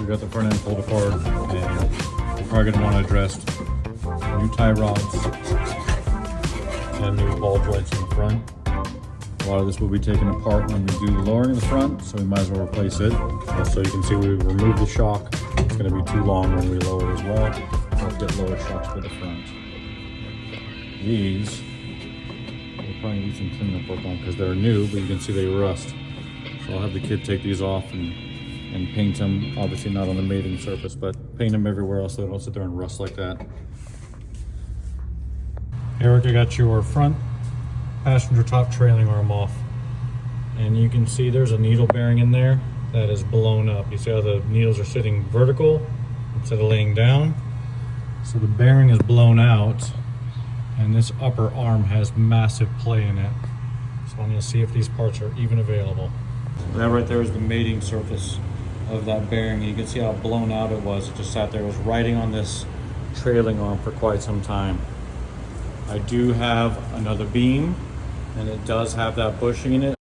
got the front end pulled apart, and we're probably gonna want to address new tie rods and new ball joints in the front. A lot of this will be taken apart when we do the lowering of the front, so we might as well replace it. Also, you can see we removed the shock. It's going to be too long when we lower it as well. We'll get lower shocks for the front. These, we'll probably need some cleanup work on because they're new, but you can see they rust. So I'll have the kid take these off and paint them. Obviously not on the mating surface, but paint them everywhere else so they don't sit there and rust like that. Eric, I got your front passenger top trailing arm off, and you can see there's a needle bearing in there that is blown up. You see how the needles are sitting vertical instead of laying down? So the bearing is blown out, and this upper arm has massive play in it. So I'm going to see if these parts are even available. That right there is the mating surface of that bearing. You can see how blown out it was. It just sat there. It was riding on this trailing arm for quite some time. I do have another beam, and it does have that bushing in it.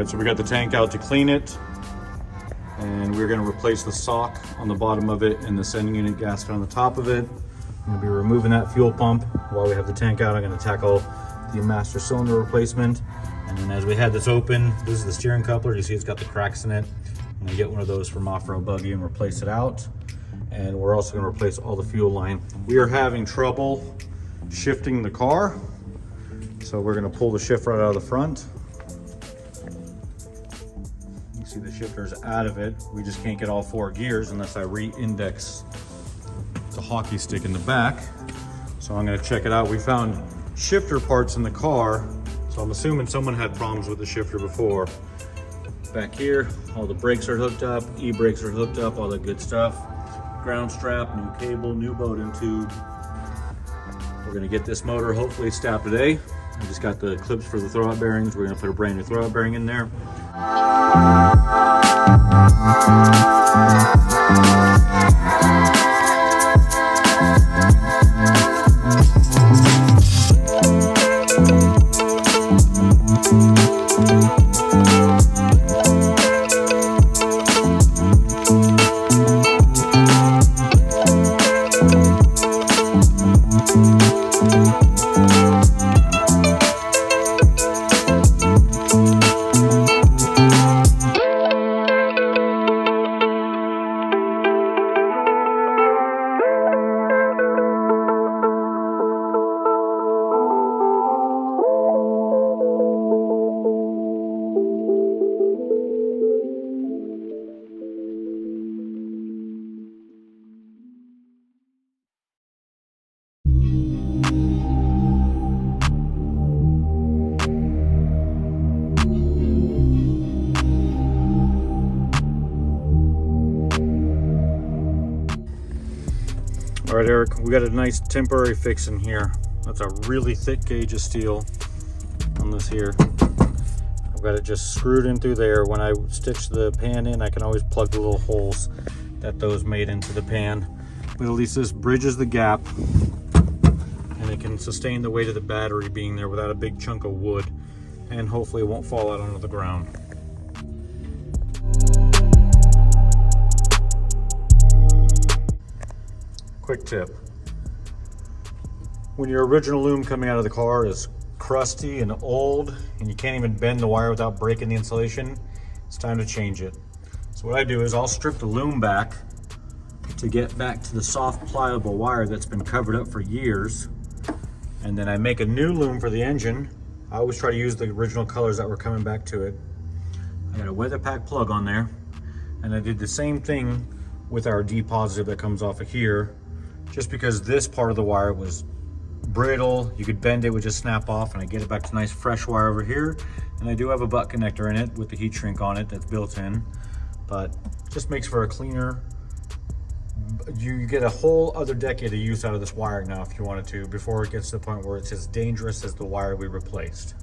So we got the tank out to clean it, and we're going to replace the sock on the bottom of it and the sending unit gasket on the top of it. I'm going to be removing that fuel pump. While we have the tank out, I'm going to tackle the master cylinder replacement. And then as we had this open, this is the steering coupler. You see it's got the cracks in it. I'm going to get one of those from Off-Road Buggy and replace it out. And we're also going to replace all the fuel line. We are having trouble shifting the car. So we're gonna pull the shifter out of the front. You see the shifter's out of it. We just can't get all 4 gears unless I re-index the hockey stick in the back. So I'm gonna check it out. We found shifter parts in the car, so I'm assuming someone had problems with the shifter before. Back here, all the brakes are hooked up, e-brakes are hooked up, all that good stuff. Ground strap, new cable, new Bowden tube. We're gonna get this motor hopefully stopped today. I just got the clips for the throwout bearings. We're gonna put a brand new throwout bearing in there. All right, Eric, we got a nice temporary fix in here. That's a really thick gauge of steel on this here. I've got it just screwed in through there. When I stitch the pan in, I can always plug the little holes that those made into the pan. But at least this bridges the gap and it can sustain the weight of the battery being there without a big chunk of wood, and hopefully it won't fall out onto the ground. Quick tip. When your original loom coming out of the car is crusty and old and you can't even bend the wire without breaking the insulation, it's time to change it. So what I do is I'll strip the loom back to get back to the soft pliable wire that's been covered up for years, and then I make a new loom for the engine. I always try to use the original colors that were coming back to it. I got a weather pack plug on there, and I did the same thing with our D positive that comes off of here. Just because this part of the wire was brittle, you could bend it, would just snap off, and I get it back to nice fresh wire over here. And I do have a butt connector in it with the heat shrink on it that's built in, but just makes for a cleaner, you get a whole other decade of use out of this wire now if you wanted to, before it gets to the point where it's as dangerous as the wire we replaced.